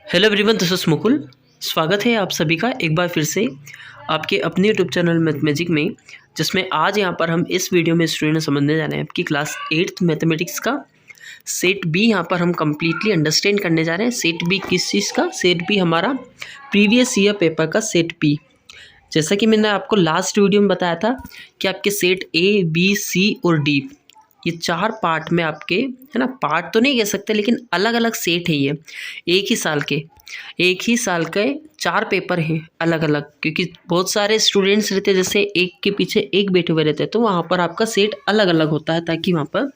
Hello everyone, this is Mukul. स्वागत है आप सभी का एक बार फिर से आपके अपने यूट्यूब चैनल मैथमेजिक में, जिसमें आज यहाँ पर हम इस वीडियो में स्टूडेंट समझने जा रहे हैं आपकी क्लास 8th मैथमेटिक्स का सेट बी। यहाँ पर हम कम्प्लीटली अंडरस्टैंड करने जा रहे हैं। सेट बी किस चीज़ का? सेट बी हमारा प्रीवियस ईयर पेपर का सेट बी। जैसा कि मैंने आपको लास्ट वीडियो में बताया था कि आपके सेट ए बी सी और डी, ये 4 पार्ट में आपके, है ना, पार्ट तो नहीं कह सकते लेकिन अलग अलग सेट है। ये एक ही साल के 4 पेपर हैं अलग अलग, क्योंकि बहुत सारे स्टूडेंट्स रहते हैं, जैसे एक के पीछे एक बैठे हुए रहते हैं, तो वहाँ पर आपका सेट अलग अलग होता है ताकि वहाँ पर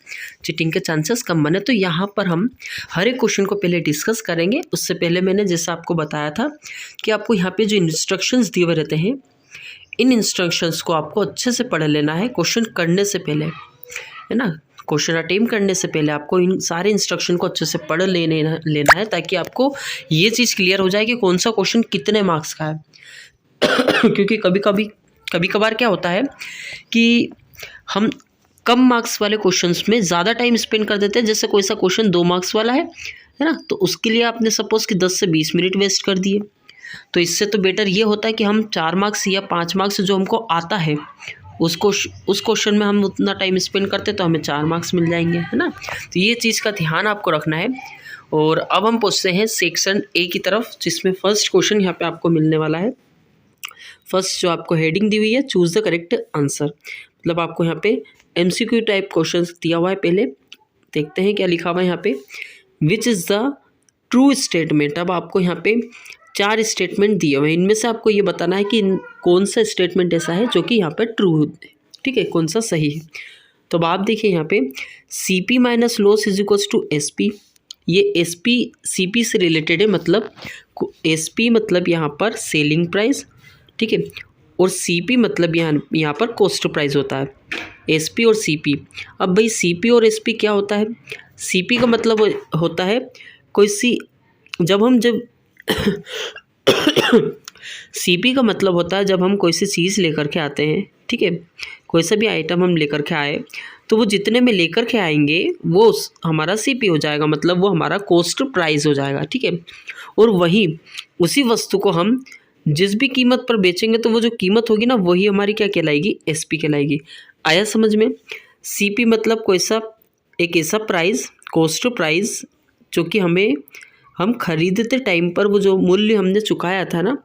चीटिंग के चांसेस कम बने। तो यहाँ पर हम हर एक क्वेश्चन को पहले डिस्कस करेंगे। उससे पहले मैंने जैसा आपको बताया था कि आपको यहाँ पर जो इंस्ट्रक्शंस दिए हुए रहते हैं, इन इंस्ट्रक्शंस को आपको अच्छे से पढ़ लेना है क्वेश्चन करने से पहले, है ना। क्वेश्चन अटेम्प्ट करने से पहले आपको इन सारे इंस्ट्रक्शन को अच्छे से पढ़ लेना है ताकि आपको ये चीज़ क्लियर हो जाए कि कौन सा क्वेश्चन कितने मार्क्स का है। क्योंकि कभी कभार क्या होता है कि हम कम मार्क्स वाले क्वेश्चंस में ज़्यादा टाइम स्पेंड कर देते हैं। जैसे कोई सा क्वेश्चन 2 मार्क्स वाला है ना, तो उसके लिए आपने सपोज़ कि 10 से 20 मिनट वेस्ट कर दिए। तो इससे तो बेटर ये होता है कि हम 4 मार्क्स या 5 मार्क्स जो हमको आता है उस क्वेश्चन में हम उतना टाइम स्पेंड करते तो हमें 4 मार्क्स मिल जाएंगे, है ना। तो ये चीज़ का ध्यान आपको रखना है। और अब हम पूछते हैं सेक्शन ए की तरफ, जिसमें फर्स्ट क्वेश्चन यहाँ पे आपको मिलने वाला है। फर्स्ट जो आपको हेडिंग दी हुई है, चूज़ द करेक्ट आंसर, मतलब आपको यहाँ पे MCQ टाइप क्वेश्चन दिया हुआ है। पहले देखते हैं क्या लिखा हुआ है यहाँ पे। Which is the true statement. अब आपको यहाँ पे 4 स्टेटमेंट दिए हुए हैं, इनमें से आपको ये बताना है कि कौन सा स्टेटमेंट ऐसा है जो कि यहाँ पर ट्रू है, ठीक है, कौन सा सही है। तो अब आप देखिए यहाँ पे CP minus loss is equals to SP। ये SP CP से रिलेटेड है, मतलब SP मतलब यहाँ पर सेलिंग प्राइस, ठीक है, और CP मतलब यहाँ पर कॉस्ट प्राइस होता है। SP और CP। अब भाई CP और SP क्या होता है? CP का मतलब होता है कोई सी, जब CP का मतलब होता है जब हम कोई सी चीज़ लेकर के आते हैं, ठीक है, कोई सा भी आइटम हम लेकर के आए तो वो जितने में लेकर के आएंगे वो हमारा CP हो जाएगा, मतलब वो हमारा कॉस्ट प्राइस हो जाएगा, ठीक है। और वहीं उसी वस्तु को हम जिस भी कीमत पर बेचेंगे तो वो जो कीमत होगी ना, वही हमारी क्या कहलाएगी? SP कहलाएगी। आया समझ में? CP मतलब कोई सा एक ऐसा प्राइस, कॉस्ट प्राइस, जो कि हम खरीदते टाइम पर वो जो मूल्य हमने चुकाया था ना,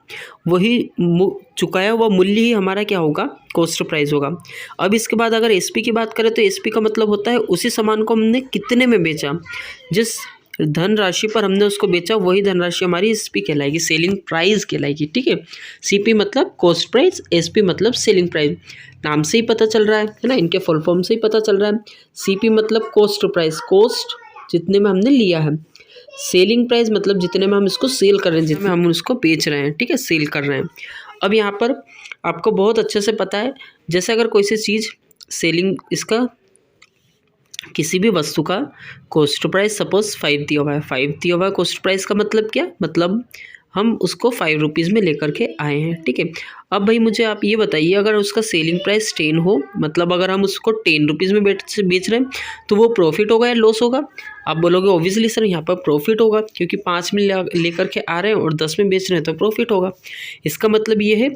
वही चुकाया हुआ मूल्य ही हमारा क्या होगा? कॉस्ट प्राइस होगा। अब इसके बाद अगर SP की बात करें तो SP का मतलब होता है उसी सामान को हमने कितने में बेचा, जिस धनराशि पर हमने उसको बेचा वही धनराशि हमारी SP कहलाएगी, सेलिंग प्राइस कहलाएगी, ठीक है। CP मतलब कॉस्ट प्राइस, SP मतलब सेलिंग प्राइस। नाम से ही पता चल रहा है ना, इनके फुल फॉर्म से ही पता चल रहा है। CP मतलब कॉस्ट प्राइस, कॉस्ट जितने में हमने लिया है, सेलिंग प्राइस मतलब जितने में हम इसको सेल कर रहे हैं, जितने में हम उसको बेच रहे हैं, ठीक है, सेल कर रहे हैं। अब यहाँ पर आपको बहुत अच्छे से पता है, जैसे अगर कोई सी चीज़ सेलिंग, इसका किसी भी वस्तु का कॉस्ट प्राइस सपोज 5 दिया हुआ है, 5 दिया हुआ है कॉस्ट प्राइस का मतलब क्या? मतलब हम उसको 5 रुपीज़ में लेकर के आए हैं, ठीक है। अब भाई मुझे आप ये बताइए, अगर उसका सेलिंग प्राइस 10 हो, मतलब अगर हम उसको 10 रुपीज़ में बेच रहे हैं, तो वो प्रॉफिट होगा या लॉस होगा? आप बोलोगे ऑब्वियसली सर यहाँ पर प्रॉफिट होगा, क्योंकि 5 में लेकर के आ रहे हैं और 10 में बेच रहे हैं तो प्रॉफिट होगा। इसका मतलब ये है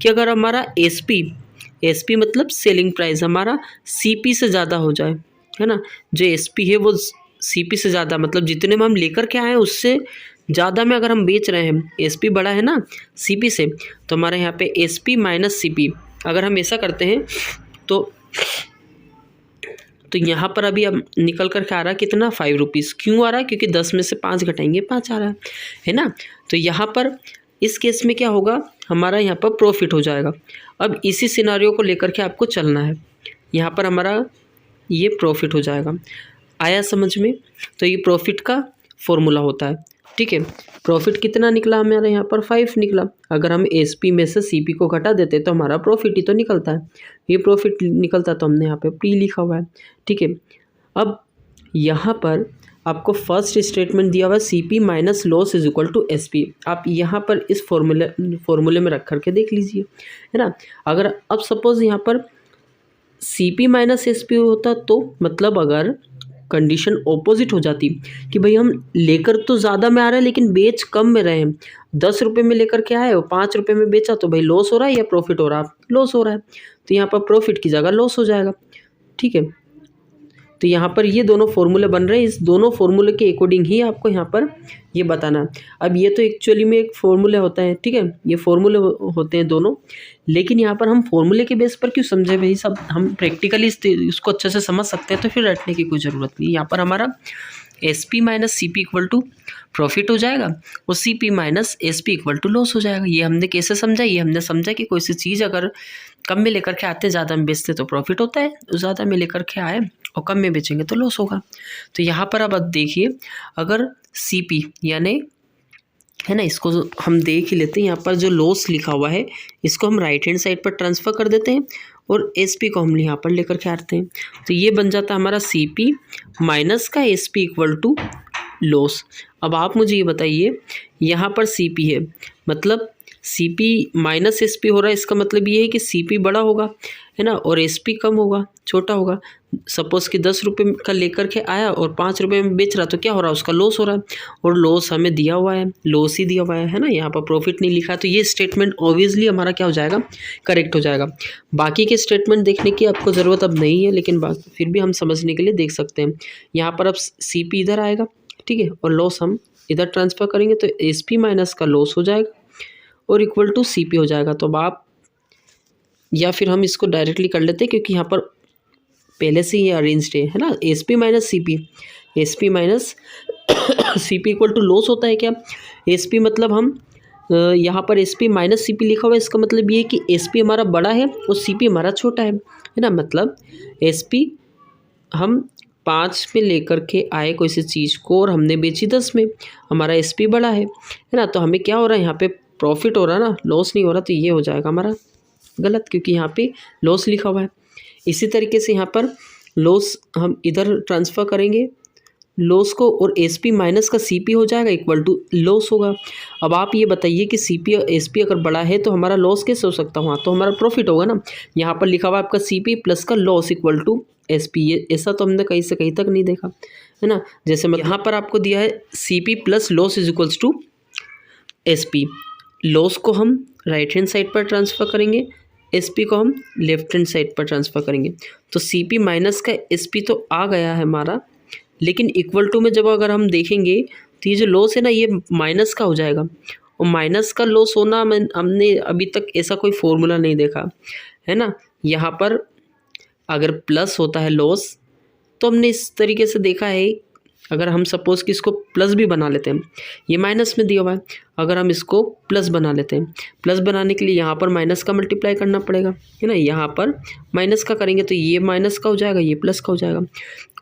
कि अगर हमारा SP मतलब सेलिंग प्राइस हमारा CP से ज़्यादा हो जाए, है ना, जो SP है वो CP से ज़्यादा, मतलब जितने में हम लेकर के आए हैं उससे ज़्यादा में अगर हम बेच रहे हैं, SP बड़ा है ना CP से, तो हमारे यहाँ पे SP माइनस CP, अगर हम ऐसा करते हैं तो यहाँ पर अभी अब निकल कर के आ रहा है कितना? 5 रुपीज़। क्यों आ रहा है? क्योंकि 10 में से 5 घटाएंगे 5 आ रहा है ना। तो यहाँ पर इस केस में क्या होगा? हमारा यहाँ पर प्रॉफिट हो जाएगा। अब इसी सिनारियो को लेकर के आपको चलना है, यहाँ पर हमारा ये प्रॉफिट हो जाएगा। आया समझ में? तो ये प्रॉफिट का फॉर्मूला होता है, ठीक है। प्रॉफिट कितना निकला हमारे यहाँ पर? 5 निकला। अगर हम SP में से CP को घटा देते तो हमारा प्रॉफिट ही तो निकलता है, ये प्रॉफिट निकलता, तो हमने यहाँ पे P लिखा हुआ है, ठीक है। अब यहाँ पर आपको फर्स्ट स्टेटमेंट दिया हुआ है CP minus loss is equal to SP। आप यहाँ पर इस फॉर्मूले में रख करके देख लीजिए, है ना। अगर अब सपोज यहाँ पर CP माइनस SP होता, तो मतलब अगर कंडीशन ऑपोजिट हो जाती कि भाई हम लेकर तो ज़्यादा में आ रहे हैं लेकिन बेच कम में रहे हैं, 10 रुपये में लेकर के आए और 5 रुपये में बेचा, तो भाई लॉस हो रहा है या प्रॉफिट हो रहा है? लॉस हो रहा है। तो यहाँ पर प्रॉफिट की जगह लॉस हो जाएगा। ठीक है, तो यहाँ पर ये दोनों फॉर्मूले बन रहे हैं, इस दोनों फॉर्मूले के अकॉर्डिंग ही आपको यहाँ पर ये बताना है। अब ये तो एक्चुअली में एक फॉर्मूले होता है, ठीक है, ये फॉर्मूले होते हैं दोनों, लेकिन यहाँ पर हम फॉर्मूले के बेस पर क्यों समझे भाई? सब हम प्रैक्टिकली इसको अच्छे से समझ सकते हैं, तो फिर रटने की कोई ज़रूरत नहीं। यहाँ पर हमारा SP minus CP equal to profit हो जाएगा और CP minus SP equal to loss हो जाएगा। ये हमने कैसे समझा? ये हमने समझा कि कोई सी चीज़ अगर कम में लेकर के आते हैं, ज़्यादा में बेचते तो प्रॉफिट होता है, ज़्यादा में लेकर के आए और कम में बेचेंगे तो लॉस होगा। तो यहाँ पर अब देखिए, अगर CP यानी है ना, इसको हम देख ही लेते हैं। यहाँ पर जो लॉस लिखा हुआ है इसको हम राइट हैंड साइड पर ट्रांसफ़र कर देते हैं और SP को हम यहाँ पर लेकर के आते हैं। तो ये बन जाता है हमारा CP माइनस का SP इक्वल टू लॉस। अब आप मुझे ये बताइए, यहाँ पर CP है, मतलब CP माइनस SP हो रहा है, इसका मतलब ये है कि CP बड़ा होगा, है ना, और SP कम होगा, छोटा होगा। सपोज़ कि 10 रुपये का लेकर के आया और 5 रुपये में बेच रहा, तो क्या हो रहा है? उसका लॉस हो रहा है, और लॉस हमें दिया हुआ है, लॉस ही दिया हुआ है ना, यहाँ पर प्रॉफिट नहीं लिखा है। तो ये स्टेटमेंट ऑब्वियसली हमारा क्या हो जाएगा? करेक्ट हो जाएगा। बाकी के स्टेटमेंट देखने की आपको ज़रूरत अब नहीं है, लेकिन फिर भी हम समझने के लिए देख सकते हैं। यहाँ पर अब CP इधर आएगा, ठीक है, और लॉस हम इधर ट्रांसफ़र करेंगे, तो SP माइनस का लॉस हो जाएगा और इक्वल टू CP हो जाएगा। तो अब आप, या फिर हम इसको डायरेक्टली कर लेते हैं, क्योंकि यहाँ पर पहले से ये अरेंज्ड है ना, SP minus CP, SP minus CP equal to loss होता है क्या? SP मतलब हम यहाँ पर SP माइनस CP लिखा हुआ है, इसका मतलब ये है कि SP हमारा बड़ा है और CP हमारा छोटा है ना, मतलब SP हम 5 में लेकर के आए कोई सी चीज़ को और हमने बेची 10 में, हमारा SP बड़ा है ना, तो हमें क्या हो रहा है? यहाँ पे प्रॉफिट हो रहा है ना, लॉस नहीं हो रहा। तो ये हो जाएगा हमारा गलत, क्योंकि यहाँ पे लॉस लिखा हुआ है। इसी तरीके से यहाँ पर लॉस हम इधर ट्रांसफ़र करेंगे लॉस को, और SP माइनस का CP हो जाएगा इक्वल टू लॉस होगा। अब आप ये बताइए कि CP और SP अगर बड़ा है तो हमारा लॉस कैसे हो सकता है? वहाँ तो हमारा प्रॉफिट होगा ना। यहाँ पर लिखा हुआ है आपका CP प्लस का लॉस इक्वल टू SP, ये ऐसा तो हमने कहीं से कहीं तक नहीं देखा, है ना। जैसे यहाँ पर आपको दिया है CP plus loss is equals to SP। Loss को हम राइट हैंड साइड पर ट्रांसफ़र करेंगे, SP को हम लेफ्ट हैंड साइड पर ट्रांसफ़र करेंगे। तो CP माइनस का SP तो आ गया है हमारा, लेकिन इक्वल टू में जब अगर हम देखेंगे तो ये जो लॉस है ना, ये माइनस का हो जाएगा, और माइनस का लॉस होना हमने अभी तक ऐसा कोई फॉर्मूला नहीं देखा, है ना। यहाँ पर अगर प्लस होता है लॉस, तो हमने इस तरीके से देखा है। अगर हम सपोज़ कि इसको प्लस भी बना लेते हैं, ये माइनस में दिया हुआ है, अगर हम इसको प्लस बना लेते हैं, प्लस बनाने के लिए यहाँ पर माइनस का मल्टीप्लाई करना पड़ेगा, है ना। यहाँ पर माइनस का करेंगे तो ये माइनस का हो जाएगा, ये प्लस का हो जाएगा।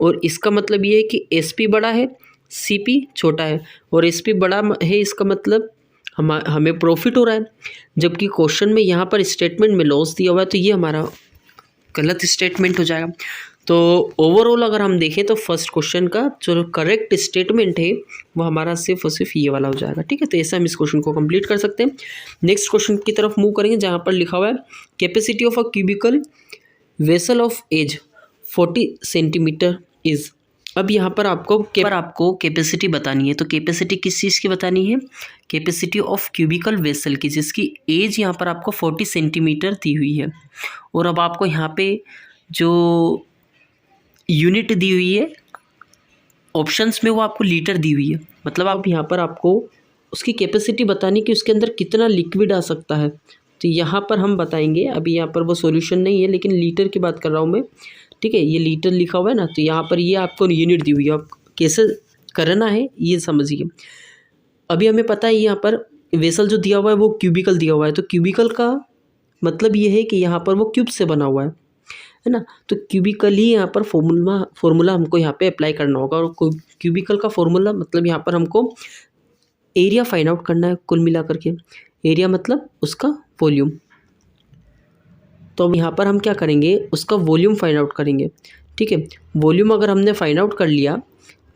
और इसका मतलब ये है कि SP बड़ा है, CP छोटा है, और SP बड़ा है, इसका मतलब हमें प्रॉफिट हो रहा है, जबकि क्वेश्चन में यहाँ पर स्टेटमेंट में लॉस दिया हुआ है, तो ये हमारा गलत स्टेटमेंट हो जाएगा। तो ओवरऑल अगर हम देखें तो फर्स्ट क्वेश्चन का जो करेक्ट स्टेटमेंट है वो हमारा सिर्फ और सिर्फ ये वाला हो जाएगा, ठीक है। तो ऐसे हम इस क्वेश्चन को कंप्लीट कर सकते हैं। नेक्स्ट क्वेश्चन की तरफ मूव करेंगे, जहाँ पर लिखा हुआ है capacity of a cubical vessel of edge 40 centimetre is. अब यहाँ पर आपको कैपेसिटी बतानी है। तो कैपेसिटी किस चीज़ की बतानी है? कैपेसिटी ऑफ क्यूबिकल वेसल की, जिसकी एज यहाँ पर आपको 40 सेंटीमीटर दी हुई है। और अब आपको यहाँ पे जो यूनिट दी हुई है ऑप्शंस में, वो आपको लीटर दी हुई है। मतलब आप यहाँ पर आपको उसकी कैपेसिटी बतानी कि उसके अंदर कितना लिक्विड आ सकता है। तो यहाँ पर हम बताएंगे, अभी यहाँ पर वो सॉल्यूशन नहीं है, लेकिन लीटर की बात कर रहा हूँ मैं, ठीक है। ये लीटर लिखा हुआ है ना, तो यहाँ पर ये आपको यूनिट दी हुई है, आप कैसे करना है ये समझिए। अभी हमें पता है यहाँ पर वेसल जो दिया हुआ है वो क्यूबिकल दिया हुआ है, तो क्यूबिकल का मतलब ये है कि यहाँ पर वो क्यूब से बना हुआ है ना। तो क्यूबिकल ही यहाँ पर फॉर्मूला हमको यहाँ पे अप्लाई करना होगा, और क्यूबिकल का फॉर्मूला मतलब यहाँ पर हमको एरिया फाइंड आउट करना है कुल मिला करके। एरिया मतलब उसका वॉल्यूम। तो अब यहाँ पर हम क्या करेंगे, उसका वॉल्यूम फाइंड आउट करेंगे, ठीक है। वॉल्यूम अगर हमने फाइंड आउट कर लिया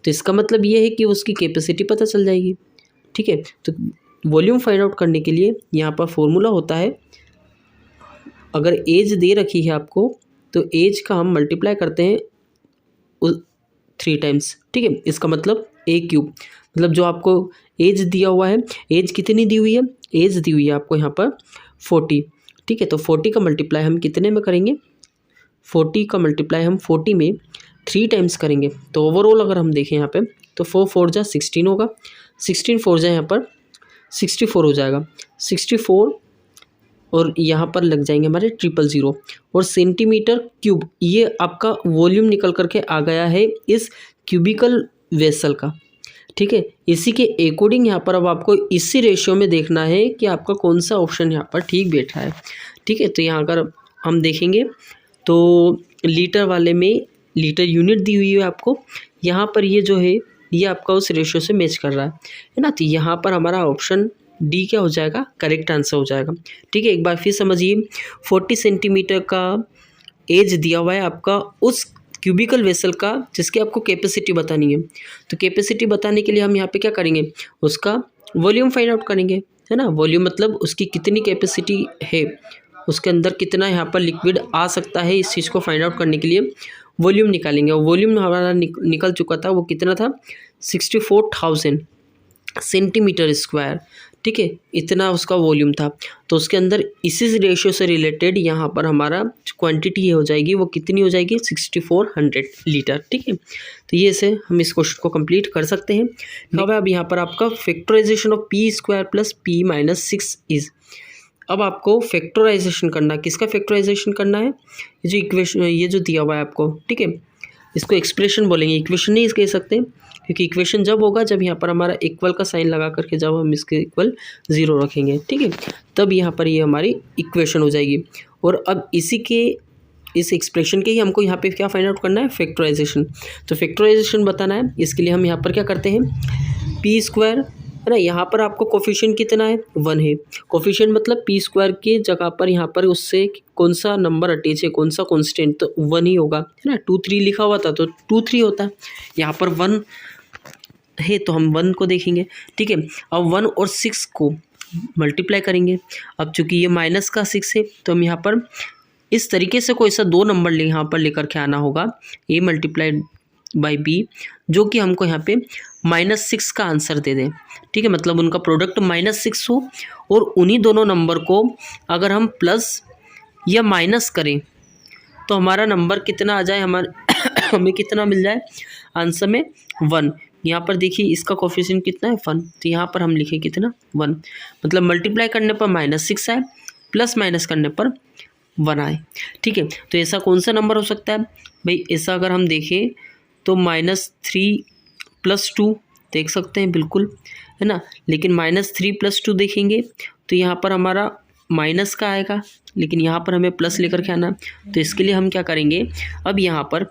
तो इसका मतलब ये है कि उसकी कैपेसिटी पता चल जाएगी, ठीक है। तो वॉल्यूम फाइंड आउट करने के लिए यहाँ पर फॉर्मूला होता है, अगर एज दे रखी है आपको तो एज का हम मल्टीप्लाई करते हैं 3 टाइम्स, ठीक है। इसका मतलब ए क्यूब, मतलब जो आपको एज दिया हुआ है, एज कितनी दी हुई है, एज दी हुई है आपको यहाँ पर 40, ठीक है। तो 40 का मल्टीप्लाई हम कितने में करेंगे, 40 का मल्टीप्लाई हम 40 में 3 टाइम्स करेंगे। तो ओवरऑल अगर हम देखें यहाँ पे तो 4 4 जा 16 होगा, 16 4 जा यहाँ पर 64 हो जाएगा, 64 और यहाँ पर लग जाएंगे हमारे 000 और सेंटीमीटर क्यूब, ये आपका वॉल्यूम निकल करके आ गया है इस क्यूबिकल वेसल का, ठीक है। इसी के अकॉर्डिंग यहाँ पर अब आपको इसी रेशियो में देखना है कि आपका कौन सा ऑप्शन यहाँ पर ठीक बैठा है, ठीक है। तो यहाँ अगर हम देखेंगे तो लीटर वाले में लीटर यूनिट दी हुई है आपको, यहाँ पर ये जो है ये आपका उस रेशियो से मैच कर रहा है ना। तो यहाँ पर हमारा ऑप्शन डी क्या हो जाएगा, करेक्ट आंसर हो जाएगा, ठीक है। एक बार फिर समझिए, 40 सेंटीमीटर का एज दिया हुआ है आपका उस क्यूबिकल वेसल का जिसकी आपको कैपेसिटी बतानी है। तो कैपेसिटी बताने के लिए हम यहाँ पे क्या करेंगे, उसका वॉल्यूम फाइंड आउट करेंगे, है ना। वॉल्यूम मतलब उसकी कितनी कैपेसिटी है, उसके अंदर कितना यहाँ पर लिक्विड आ सकता है, इस चीज़ को फाइंड आउट करने के लिए वॉल्यूम निकालेंगे। और वॉल्यूम हमारा निकल चुका था, वो कितना था, 64,000 सेंटीमीटर स्क्वायर, ठीक है, इतना उसका वॉल्यूम था। तो उसके अंदर इसी रेशियो से रिलेटेड यहाँ पर हमारा क्वांटिटी ये हो जाएगी, वो कितनी हो जाएगी, 6400 लीटर, ठीक है। तो ये से हम इस क्वेश्चन को कंप्लीट कर सकते हैं। अब यहाँ पर आपका factorisation of p square plus p minus 6 is, अब आपको फैक्टराइजेशन करना, किसका फैक्टराइजेशन करना है, ये जो इक्वेशन ये जो दिया हुआ है आपको, ठीक है, इसको एक्सप्रेशन बोलेंगे, इक्वेशन नहीं कह सकते, क्योंकि इक्वेशन जब होगा जब यहाँ पर हमारा इक्वल का साइन लगा करके जब हम इसके इक्वल 0 रखेंगे, ठीक है, तब यहाँ पर ये हमारी इक्वेशन हो जाएगी। और अब इसी के इस एक्सप्रेशन के ही हमको यहाँ पे क्या फाइंड आउट करना है, फैक्टराइजेशन। तो फैक्टराइजेशन बताना है, इसके लिए हम यहाँ पर क्या करते हैं, पी स्क्वायर, है ना, यहाँ पर आपको कोफिशिएंट कितना है, 1 है। कोफिशिएंट मतलब पी स्क्वायर की जगह पर यहाँ पर उससे कौन सा नंबर अटैच है, कौन सा कांस्टेंट, तो 1 ही होगा, है ना। 2 3 लिखा हुआ था तो 2 3 होता है, यहाँ पर 1 है तो हम 1 को देखेंगे, ठीक है। अब 1 और 6 को मल्टीप्लाई करेंगे। अब चूंकि ये माइनस का 6 है तो हम यहाँ पर इस तरीके से कोई सा 2 नंबर यहाँ पर लेकर के आना होगा, a मल्टीप्लाइड बाई b, जो कि हमको यहाँ पे -6 का आंसर दे दें, ठीक है। मतलब उनका प्रोडक्ट -6 हो और उन्हीं दोनों नंबर को अगर हम प्लस या माइनस करें तो हमारा नंबर कितना आ जाए, हमें कितना मिल जाए आंसर में, 1। यहाँ पर देखिए इसका कोफिशिएंट कितना है, 1, तो यहाँ पर हम लिखें कितना, 1। मतलब मल्टीप्लाई करने पर -6 आए, प्लस माइनस करने पर 1 आए, ठीक है। तो ऐसा कौन सा नंबर हो सकता है भाई, ऐसा अगर हम देखें तो -3 + 2 देख सकते हैं, बिल्कुल, है ना। लेकिन -3 + 2 देखेंगे तो यहाँ पर हमारा माइनस का आएगा, लेकिन यहाँ पर हमें प्लस लेकर के आना। तो इसके लिए हम क्या करेंगे, अब यहाँ पर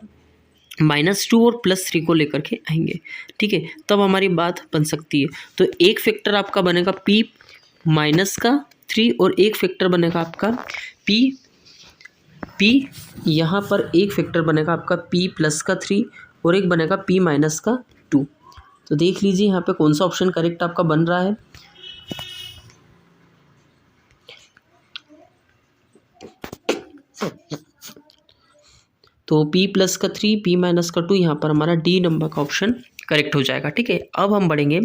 -2 और +3 को लेकर के आएंगे, ठीक है, तब हमारी बात बन सकती है। तो एक फैक्टर आपका बनेगा p -3 और एक फैक्टर बनेगा आपका p यहाँ पर एक फैक्टर बनेगा आपका p + 3 और एक बनेगा p - 2। तो देख लीजिए यहाँ पे कौन सा ऑप्शन करेक्ट आपका बन रहा है। तो p + 3 p - 2 यहाँ पर हमारा डी नंबर का ऑप्शन करेक्ट हो जाएगा, ठीक है। अब हम बढ़ेंगे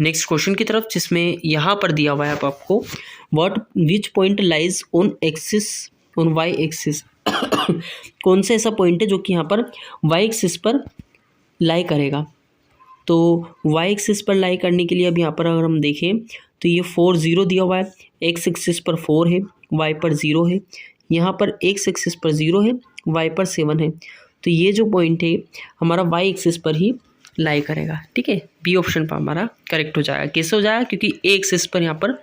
नेक्स्ट क्वेश्चन की तरफ, जिसमें यहाँ पर दिया हुआ है आपको which point lies on y axis कौन सा ऐसा पॉइंट है जो कि यहाँ पर वाई एक्सिस पर लाई करेगा। तो वाई एक्सिस पर लाई करने के लिए अब यहाँ पर अगर हम देखें तो ये 4 0 दिया हुआ है, एक्स एक्सिस पर 4 है, वाई पर 0 है, यहाँ पर एक्स एक्सिस पर 0 है, वाई पर 7 है। तो ये जो पॉइंट है हमारा वाई एक्सिस पर ही लाई करेगा, ठीक है। बी ऑप्शन पर हमारा करेक्ट हो जाएगा। कैसे हो जाएगा, क्योंकि ए एक्सिस पर यहाँ पर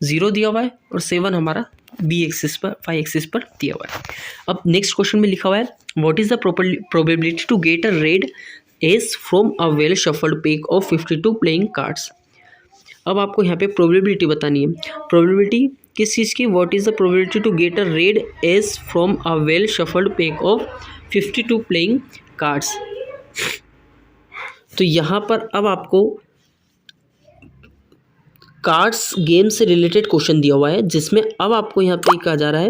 0 दिया हुआ है और 7 हमारा बी एक्सिस पर वाई एक्सिस पर दिया हुआ है। अब नेक्स्ट क्वेश्चन में लिखा हुआ है what is the probability to get a red ace from a well shuffled pack of 52 playing cards. अब आपको यहाँ पे प्रोबेबिलिटी बतानी है। प्रोबेबिलिटी किस चीज़ की, what is the probability to get a red ace from a well shuffled pack of 52 playing cards. तो यहाँ पर अब आपको कार्ड्स गेम से रिलेटेड क्वेश्चन दिया हुआ है, जिसमें अब आपको यहाँ पे कहा जा रहा है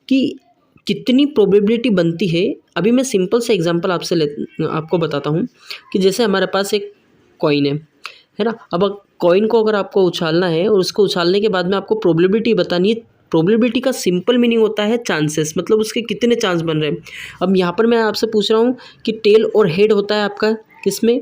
कि कितनी प्रोबेबिलिटी बनती है। अभी मैं सिंपल सा एग्जांपल आपको बताता हूँ कि जैसे हमारे पास एक कॉइन है ना। अब कॉइन को अगर आपको उछालना है और उसको उछालने के बाद में आपको प्रोबेबिलिटी बतानी है। प्रोबेबिलिटी का सिंपल मीनिंग होता है चांसेस, मतलब उसके कितने चांस बन रहे हैं। अब यहाँ पर मैं आपसे पूछ रहा हूँ कि टेल और हेड होता है आपका किसमें,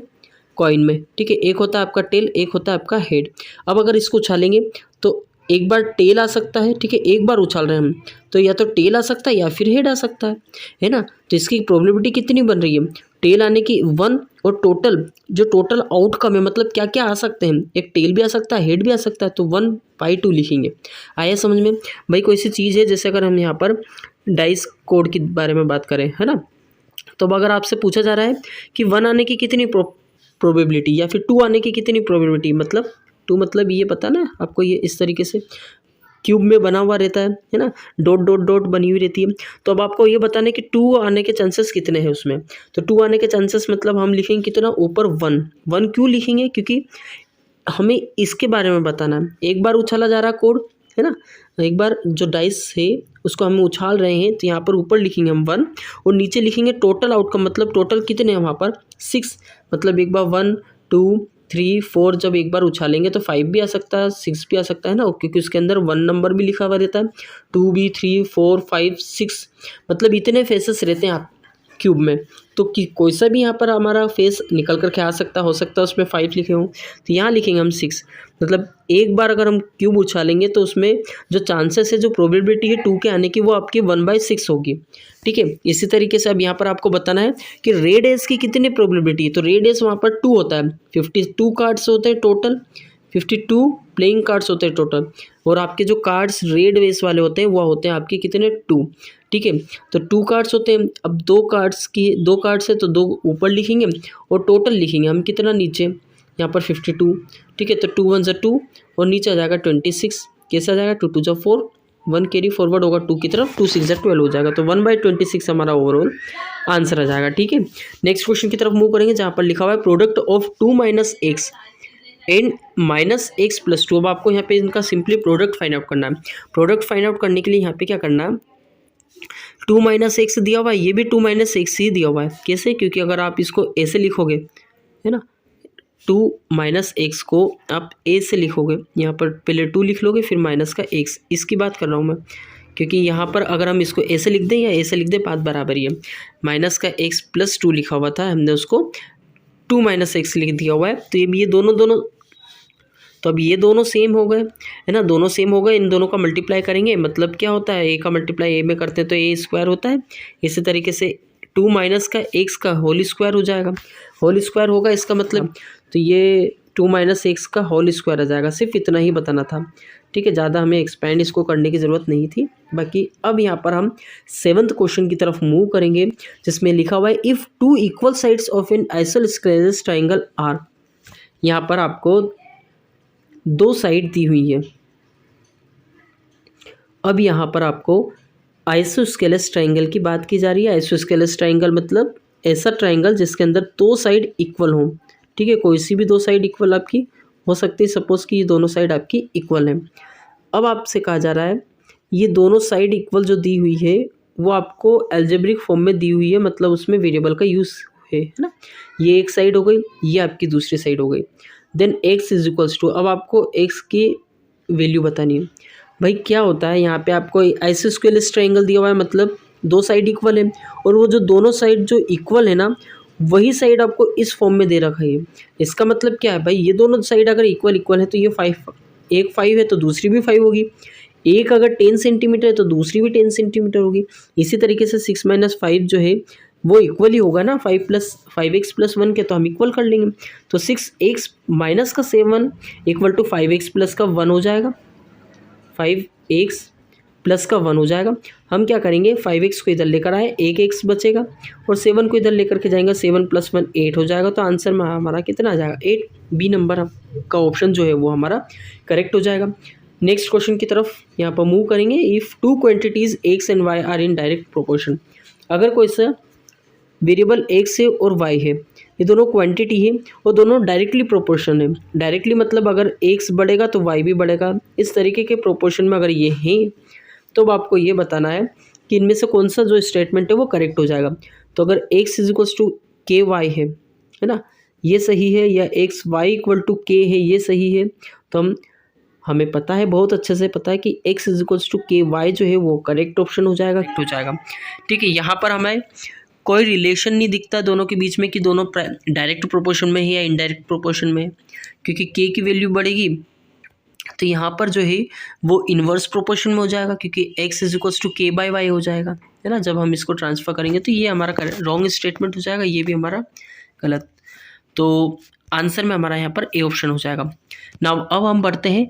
कॉइन में, ठीक है। एक होता है आपका टेल, एक होता है आपका हेड। अब अगर इसको उछालेंगे तो एक बार टेल आ सकता है, ठीक है, एक बार उछाल रहे हैं हम तो या तो टेल आ सकता है या फिर हेड आ सकता है ना। तो इसकी प्रोबेबिलिटी कितनी बन रही है, टेल आने की 1 और टोटल आउटकम है, मतलब क्या क्या आ सकते हैं, एक टेल भी आ सकता है, हेड भी आ सकता है, तो 1/2 लिखेंगे। आया समझ में भाई। कोई सी चीज़ है, जैसे अगर हम यहाँ पर डाइस कोड के बारे में बात करें, है ना, तो अब अगर आपसे पूछा जा रहा है कि 1 आने की कितनी प्रोबेबिलिटी या फिर 2 आने की कितनी प्रोबेबिलिटी, मतलब 2 मतलब ये पता ना आपको, ये इस तरीके से क्यूब में बना हुआ रहता है ना, डॉट डॉट डॉट बनी हुई रहती है। तो अब आपको ये बताना है कि 2 आने के चांसेस कितने हैं उसमें। तो 2 आने के चांसेस मतलब हम लिखेंगे कितना, ऊपर 1 क्यों लिखेंगे, क्योंकि हमें इसके बारे में बताना है। एक बार उछाला जा रहा कोड, है ना, एक बार जो डाइस है उसको हम उछाल रहे हैं, तो यहाँ पर ऊपर लिखेंगे हम 1 और नीचे लिखेंगे टोटल आउटकम, मतलब टोटल कितने हैं वहाँ पर 6, मतलब एक बार 1 2 3 4 जब एक बार उछालेंगे तो 5 भी आ सकता है, 6 भी आ सकता है ना, क्योंकि उसके अंदर 1 नंबर भी लिखा हुआ रहता है, 2 भी, 3 4 5 6, मतलब इतने फेसेस रहते हैं आप क्यूब में। तो कोई सा भी यहाँ पर हमारा फेस निकल करके आ सकता, हो सकता है उसमें 5 लिखे हों, तो यहाँ लिखेंगे हम 6। मतलब एक बार अगर हम क्यूब उछालेंगे तो उसमें जो चांसेस है, जो प्रोबेबिलिटी है 2 के आने की, वो आपकी 1/6 होगी, ठीक है। इसी तरीके से अब यहाँ पर आपको बताना है कि रेड एस की कितनी प्रोबेबिलिटी है। तो रेड एस वहाँ पर 2 होता है, 52 कार्ड्स होते हैं टोटल, 52 प्लेइंग कार्ड्स होते हैं टोटल, और आपके जो कार्ड्स रेड वेस वाले होते हैं वो होते हैं आपके कितने, 2, ठीक है। तो 2 कार्ड्स होते हैं। अब 2 कार्ड्स है तो 2 ऊपर लिखेंगे और टोटल लिखेंगे हम कितना नीचे, यहाँ पर 52, ठीक है। तो 2 1 ज़ा 2 और नीचे आ जाएगा 26, कैसे आ जाएगा, 2 2 ज़ा 4, 1 कैरी फॉरवर्ड होगा 2 की तरफ, 2 6 ज़ा 12 हो जाएगा। तो 1/26 हमारा ओवरऑल आंसर आ जाएगा, ठीक है। नेक्स्ट क्वेश्चन की तरफ मूव करेंगे, जहाँ पर लिखा हुआ है product of 2 - x and -x + 2। अब आपको यहाँ पे इनका सिंपली प्रोडक्ट फाइंड आउट करना है। प्रोडक्ट फाइंड आउट करने के लिए यहाँ पे क्या करना है, 2 - x दिया हुआ है, ये भी 2 - x ही दिया हुआ है। कैसे, क्योंकि अगर आप इसको ऐसे लिखोगे, है ना, 2 - x को आप a से लिखोगे, यहाँ पर पहले 2 लिख लोगे फिर माइनस का x, इसकी बात कर रहा हूँ मैं, क्योंकि यहाँ पर अगर हम इसको ऐसे लिख दें या ऐसे लिख दें, बात बराबर ही है। माइनस का x + 2 लिखा हुआ था, हमने उसको 2 - x लिख दिया हुआ है। तो ये दोनों तो अब ये दोनों सेम हो गए, है ना, दोनों सेम हो गए। इन दोनों का मल्टीप्लाई करेंगे, मतलब क्या होता है, a का मल्टीप्लाई a में करते हैं तो a² होता है। इसी तरीके से 2 - का x का होल स्क्वायर हो जाएगा, होल स्क्वायर होगा इसका मतलब, तो ये 2 - x का होल स्क्वायर आ जाएगा। सिर्फ इतना ही बताना था, ठीक है, ज़्यादा हमें एक्सपेंड इसको करने की ज़रूरत नहीं थी। बाकी अब यहाँ पर हम 7th क्वेश्चन की तरफ मूव करेंगे, जिसमें लिखा हुआ है if 2 equal sides of an isosceles triangle are. यहाँ पर आपको 2 साइड दी हुई है। अब यहाँ पर आपको आइसोस्केलेस ट्राइंगल की बात की जा रही है। आइसोस्केलेस ट्राइंगल मतलब ऐसा ट्राइंगल जिसके अंदर 2 साइड इक्वल हों, ठीक है, कोई सी भी 2 साइड इक्वल आपकी हो सकती है। सपोज़ कि ये दोनों साइड आपकी इक्वल है। अब आपसे कहा जा रहा है ये दोनों साइड इक्वल जो दी हुई है वो आपको अलजेब्रिक फॉर्म में दी हुई है, मतलब उसमें वेरिएबल का यूज़ है ना। ये एक साइड हो गई, ये आपकी दूसरी साइड हो गई। Then x = 2। अब आपको x की वैल्यू बतानी है। भाई क्या होता है, यहाँ पे आपको आइसोस्केलेस ट्राइंगल दिया हुआ है, मतलब 2 साइड इक्वल है, और वो जो दोनों साइड जो इक्वल है ना, वही साइड आपको इस फॉर्म में दे रखा है। इसका मतलब क्या है भाई, ये दोनों साइड अगर इक्वल है तो ये 5, एक 5 है तो दूसरी भी 5 होगी। एक अगर 10 सेंटीमीटर है तो दूसरी भी 10 सेंटीमीटर होगी। इसी तरीके से 6 - 5 जो है वो इक्वल ही होगा ना, 5x + 1 के, तो हम इक्वल कर लेंगे। तो 6x - का 7 = 5x + का 1 हो जाएगा, 5x + का 1 हो जाएगा। हम क्या करेंगे, 5x को इधर लेकर आए, एक x बचेगा, और 7 को इधर लेकर के जाएंगे, 7 + 1 8 हो जाएगा। तो आंसर में हमारा कितना आ जाएगा, 8। बी नंबर का ऑप्शन जो है वो हमारा करेक्ट हो जाएगा। नेक्स्ट क्वेश्चन की तरफ यहाँ पर मूव करेंगे। If 2 quantities x and y are in direct proportion. अगर कोई सा वेरिएबल x है और y है, ये दोनों क्वांटिटी है और दोनों डायरेक्टली प्रोपोर्शन है। डायरेक्टली मतलब अगर x बढ़ेगा तो y भी बढ़ेगा। इस तरीके के प्रोपोर्शन में अगर ये हैं तो अब आपको ये बताना है कि इनमें से कौन सा जो स्टेटमेंट है वो करेक्ट हो जाएगा। तो अगर x इज टू के वाई है ना, ये सही है, या एक्स वाई इक्वल टू के है, ये सही है, तो हमें पता है, बहुत अच्छे से पता है कि x इज टू के वाई जो है वो करेक्ट ऑप्शन हो जाएगा, ठीक है। यहाँ पर हमें कोई रिलेशन नहीं दिखता दोनों के बीच में कि दोनों डायरेक्ट प्रोपोर्शन में है या इनडायरेक्ट प्रोपोर्शन में, क्योंकि k की वैल्यू बढ़ेगी तो यहाँ पर जो है वो इन्वर्स प्रोपोर्शन में हो जाएगा, क्योंकि x इज इक्वल्स टू के बाई वाई हो जाएगा, है ना। जब हम इसको ट्रांसफर करेंगे तो ये हमारा रॉन्ग स्टेटमेंट हो जाएगा, ये भी हमारा गलत। तो आंसर में हमारा यहाँ पर ए ऑप्शन हो जाएगा। नाउ अब हम बढ़ते हैं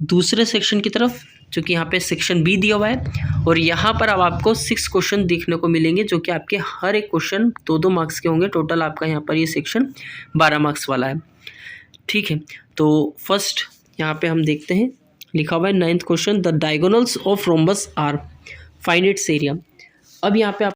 दूसरे सेक्शन की तरफ, जो कि यहाँ पे सेक्शन बी दिया हुआ है, और यहाँ पर अब आपको 6 क्वेश्चन देखने को मिलेंगे, जो कि आपके हर एक क्वेश्चन 2-2 मार्क्स के होंगे। टोटल आपका यहाँ पर ये सेक्शन 12 मार्क्स वाला है, ठीक है। तो फर्स्ट यहाँ पे हम देखते हैं, लिखा हुआ है 9th question, the diagonals of rhombus are, find its area. अब यहाँ पे